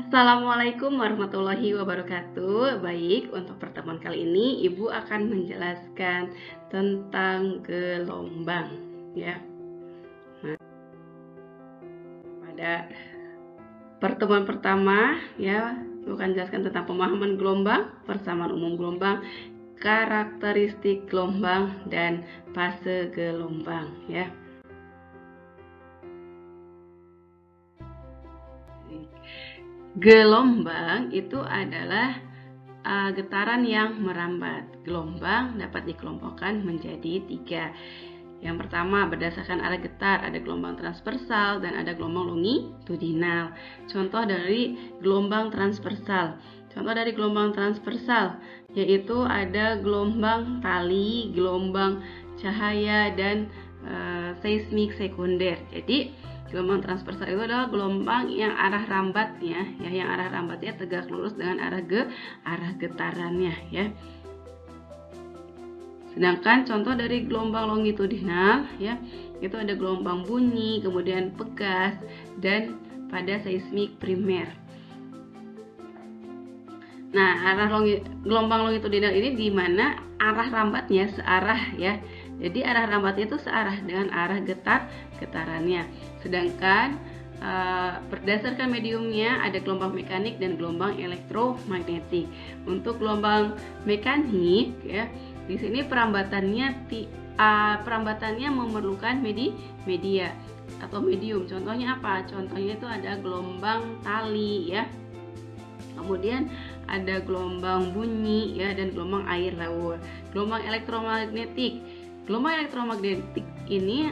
Assalamualaikum warahmatullahi wabarakatuh. Baik, untuk pertemuan kali ini Ibu akan menjelaskan tentang gelombang ya. Nah, pada pertemuan pertama ya, Ibu akan jelaskan tentang pemahaman gelombang, persamaan umum gelombang, karakteristik gelombang dan fase gelombang ya. Gelombang itu adalah getaran yang merambat. Gelombang dapat dikelompokkan menjadi 3. Yang pertama, berdasarkan arah getar, ada gelombang transversal dan ada gelombang longitudinal. Contoh dari gelombang transversal. Contoh dari gelombang transversal yaitu ada gelombang tali, gelombang cahaya, dan seismik sekunder. Jadi gelombang transversal itu adalah gelombang yang arah rambatnya tegak lurus dengan arah getarannya ya. Sedangkan contoh dari gelombang longitudinal ya, itu ada gelombang bunyi, kemudian pegas, dan pada seismik primer. Nah, gelombang longitudinal ini di mana arah rambatnya searah ya. Jadi arah rambatnya itu searah dengan arah getarannya. Sedangkan berdasarkan mediumnya ada gelombang mekanik dan gelombang elektromagnetik. Untuk gelombang mekanik ya, di sini perambatannya memerlukan media atau medium. Contohnya apa? Contohnya itu ada gelombang tali ya. Kemudian ada gelombang bunyi ya, dan gelombang air laut. Gelombang elektromagnetik ini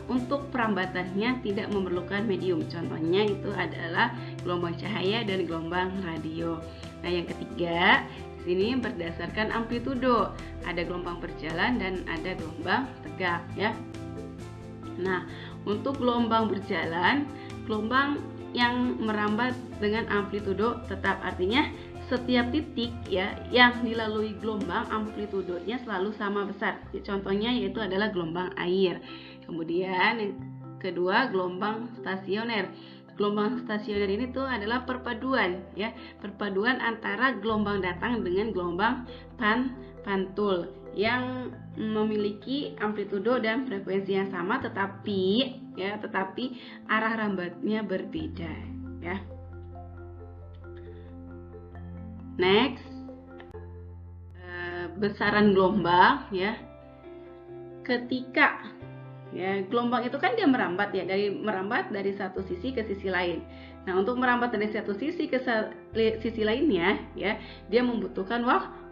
untuk perambatannya tidak memerlukan medium. Contohnya itu adalah gelombang cahaya dan gelombang radio. Nah, yang ketiga, sini berdasarkan amplitudo. Ada gelombang berjalan dan ada gelombang tegak ya. Nah, untuk gelombang berjalan, gelombang yang merambat dengan amplitudo tetap, artinya setiap titik ya yang dilalui gelombang amplitudonya selalu sama besar. Contohnya yaitu adalah gelombang air. Kemudian yang kedua, gelombang stasioner. Gelombang stasioner ini tuh adalah perpaduan antara gelombang datang dengan gelombang pantul yang memiliki amplitudo dan frekuensi yang sama, tetapi arah rambatnya berbeda ya. Next, besaran gelombang ya. Ketika ya gelombang itu kan dia merambat dari satu sisi ke sisi lain. Nah, untuk merambat dari satu sisi ke sisi lainnya ya, dia membutuhkan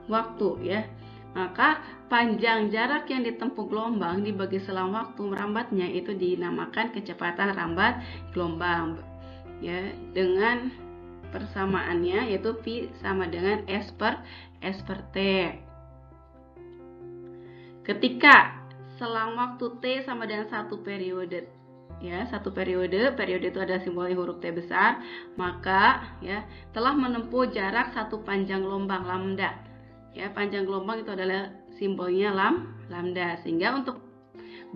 waktu ya. Maka panjang jarak yang ditempuh gelombang dibagi selang waktu merambatnya itu dinamakan kecepatan rambat gelombang ya, dengan persamaannya yaitu V sama dengan S per T. Ketika selang waktu T sama dengan satu periode ya, periode itu ada simbolnya huruf T besar, maka ya telah menempuh jarak satu panjang gelombang lambda ya. Panjang gelombang itu adalah simbolnya lambda, sehingga untuk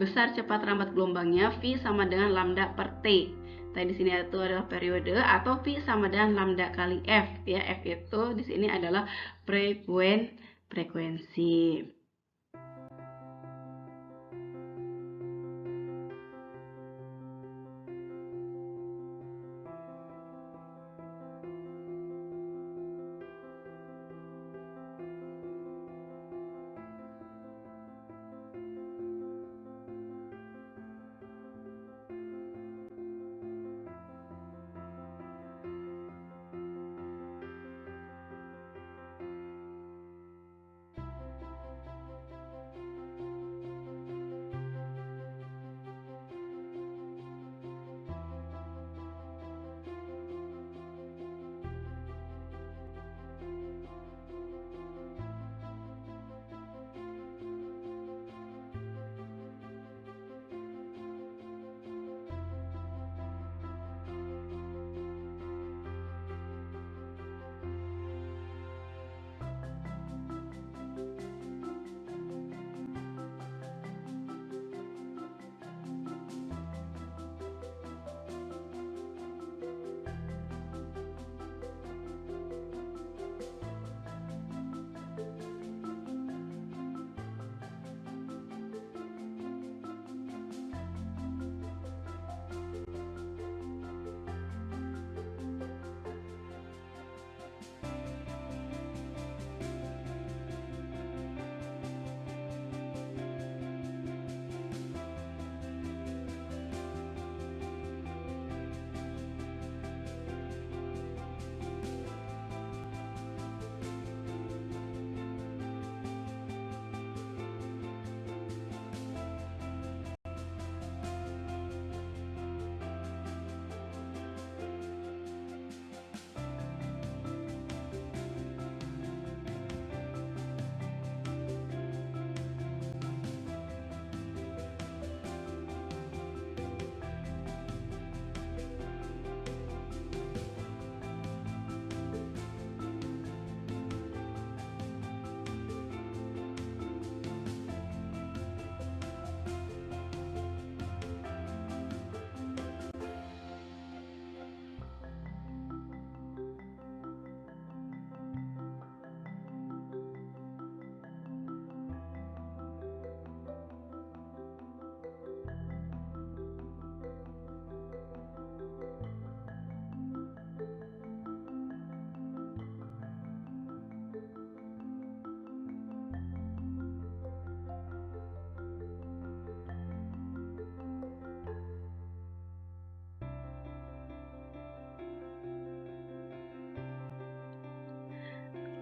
besar cepat rambat gelombangnya V sama dengan lambda per T. Tadi di sini itu adalah periode, atau V sama dengan lambda kali F ya. F itu di sini adalah frekuensi.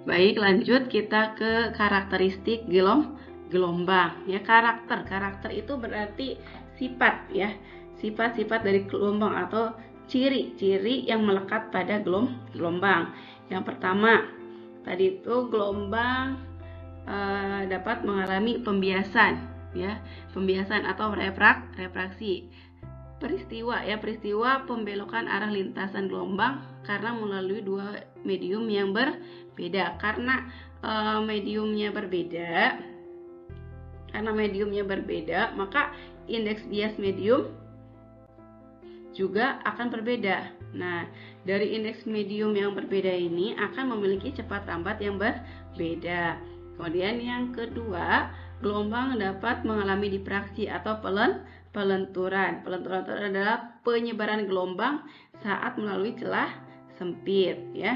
Baik, lanjut kita ke karakteristik gelombang. Ya, karakter itu berarti sifat ya. Sifat-sifat dari gelombang atau ciri-ciri yang melekat pada gelombang. Yang pertama, tadi itu gelombang dapat mengalami pembiasan ya, pembiasan atau refraksi. Peristiwa pembelokan arah lintasan gelombang karena melalui dua medium yang berbeda. Karena mediumnya berbeda, maka indeks bias medium juga akan berbeda. Nah, dari indeks medium yang berbeda ini akan memiliki cepat lambat yang berbeda. Kemudian yang kedua, gelombang dapat mengalami difraksi atau pelenturan. Pelenturan itu adalah penyebaran gelombang saat melalui celah sempit ya.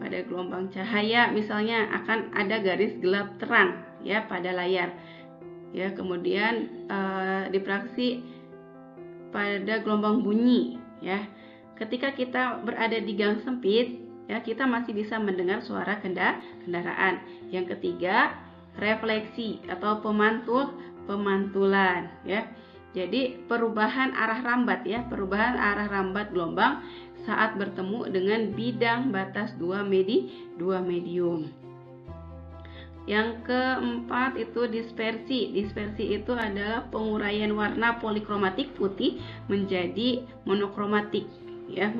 Pada gelombang cahaya misalnya akan ada garis gelap terang ya pada layar. Ya, kemudian difraksi pada gelombang bunyi ya. Ketika kita berada di gang sempit ya, kita masih bisa mendengar suara kendaraan. Yang ketiga, refleksi atau pemantulan ya. Jadi perubahan arah rambat gelombang saat bertemu dengan bidang batas dua medium. Yang keempat itu dispersi. Dispersi itu adalah penguraian warna polikromatik putih menjadi monokromatik ya,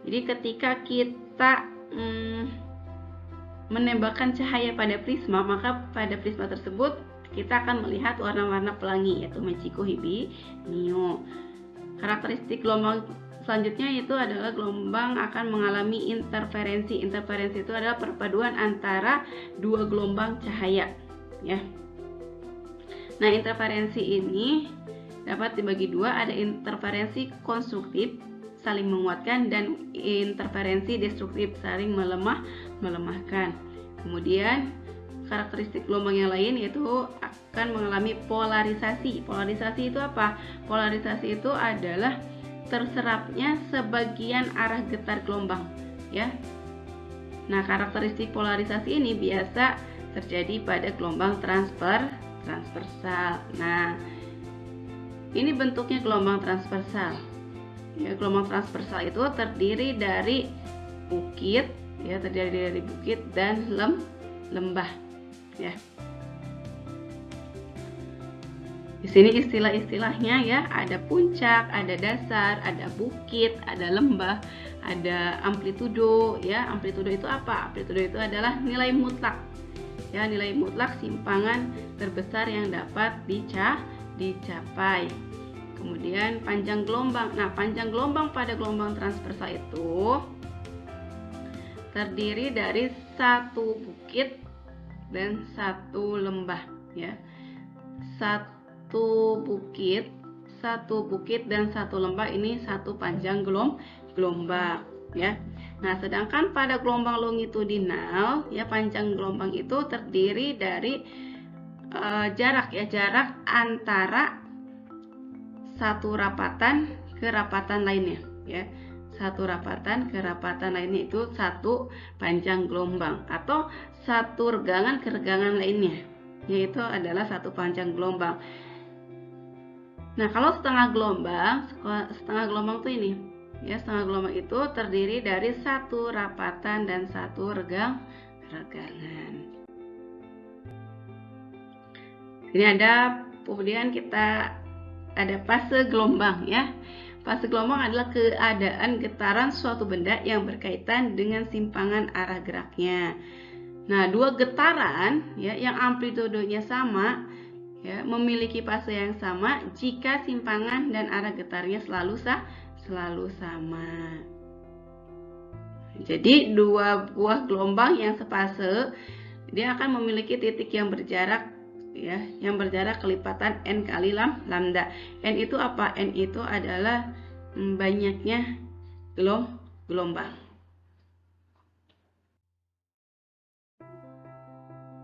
Jadi ketika kita menembakkan cahaya pada prisma, maka pada prisma tersebut kita akan melihat warna-warna pelangi yaitu Mechiko Hibinio. Karakteristik gelombang selanjutnya itu adalah gelombang akan mengalami interferensi. Interferensi itu adalah perpaduan antara dua gelombang cahaya ya. Nah, interferensi ini dapat dibagi dua, ada interferensi konstruktif saling menguatkan dan interferensi destruktif saling melemahkan. Kemudian karakteristik gelombang yang lain yaitu akan mengalami polarisasi. Polarisasi itu apa? Polarisasi itu adalah terserapnya sebagian arah getar gelombang ya. Nah, karakteristik polarisasi ini biasa terjadi pada gelombang transversal. Nah, ini bentuknya gelombang transversal. Ya, gelombang transversal itu terdiri dari bukit dan lembah ya. Di sini istilah-istilahnya ya, ada puncak, ada dasar, ada bukit, ada lembah, ada amplitudo ya. Amplitudo itu apa? Amplitudo itu adalah nilai mutlak. Ya, nilai mutlak simpangan terbesar yang dapat dicapai. Kemudian panjang gelombang. Nah, panjang gelombang pada gelombang transversal itu terdiri dari satu bukit dan satu lembah ya. Satu bukit dan satu lembah ini satu panjang gelombang ya. Nah, sedangkan pada gelombang longitudinal ya, panjang gelombang itu terdiri dari jarak antara satu rapatan ke rapatan lainnya ya. Satu rapatan ke rapatan lainnya itu satu panjang gelombang, atau satu regangan ke regangan lainnya, yaitu adalah satu panjang gelombang. Nah, kalau setengah gelombang itu ini ya, setengah gelombang itu terdiri dari satu rapatan dan satu regangan. Ini kemudian kita ada fase gelombang ya. Fase gelombang adalah keadaan getaran suatu benda yang berkaitan dengan simpangan arah geraknya. Nah, dua getaran ya yang amplitudenya sama ya, memiliki fase yang sama jika simpangan dan arah getarnya selalu sama. Jadi dua buah gelombang yang sepase dia akan memiliki titik yang berjarak ya, yang berjarak kelipatan n kali lambda. N itu apa? N itu adalah banyaknya gelombang.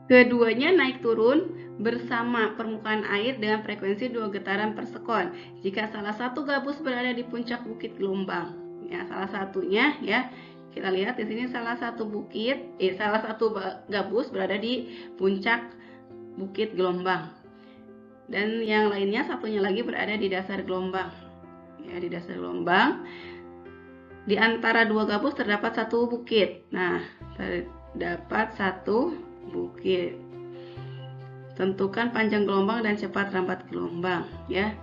Keduanya naik turun bersama permukaan air dengan frekuensi 2 getaran per sekon. Jika salah satu gabus berada di puncak bukit gelombang, ya salah satunya ya, kita lihat di sini salah satu gabus berada di puncak bukit gelombang, dan yang lainnya satunya lagi berada di dasar gelombang. Ya, di dasar gelombang. Di antara dua gabus terdapat satu bukit. Nah, terdapat satu bukit. Tentukan panjang gelombang dan cepat rambat gelombang, ya.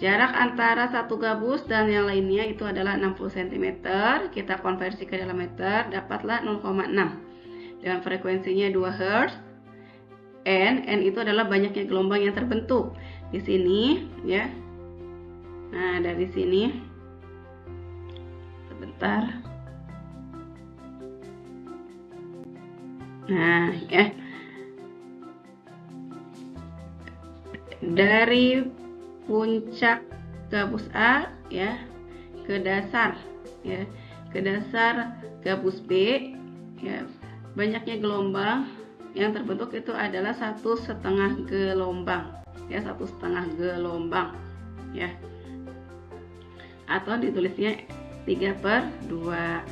Jarak antara satu gabus dan yang lainnya itu adalah 60 cm. Kita konversi ke dalam meter, dapatlah 0,6. Dengan frekuensinya 2 Hz. N itu adalah banyaknya gelombang yang terbentuk di sini, ya. Nah, dari sini sebentar. Nah, ya. Dari puncak gabus A, ya, ke dasar, ya, ke dasar gabus B, ya, banyaknya gelombang yang terbentuk itu adalah 1,5 gelombang, ya, 1,5 gelombang, ya, atau ditulisnya 3/2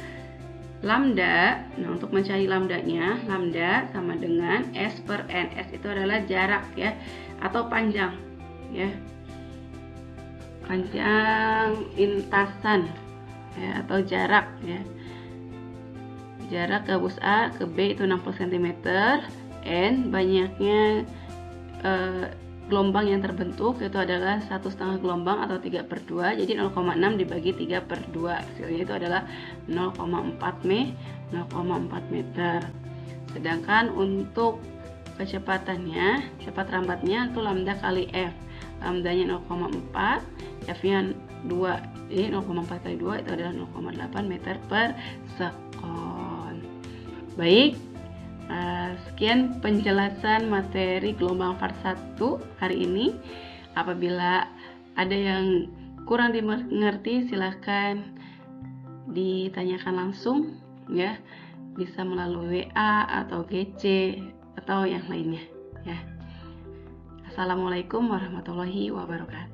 lambda. Nah, untuk mencari lambdanya, lambda sama dengan S/N. S itu adalah jarak, ya, atau panjang, ya, panjang lintasan, ya, atau jarak, ya. Jarak gabus A ke B itu 60 cm. N banyaknya gelombang yang terbentuk itu adalah 1,5 gelombang atau 3/2. Jadi 0,6 dibagi 3/2, hasilnya itu adalah 0,4 meter. Sedangkan untuk kecepatannya, cepat rambatnya itu lambda kali F. Lambdanya 0,4, F-nya 2. Jadi 0,4 kali 2 itu adalah 0,8 meter per sekon. Baik, sekian penjelasan materi gelombang fase 1 hari ini. Apabila ada yang kurang dimengerti, silahkan ditanyakan langsung, ya, bisa melalui WA atau GC atau yang lainnya, ya. Assalamualaikum warahmatullahi wabarakatuh.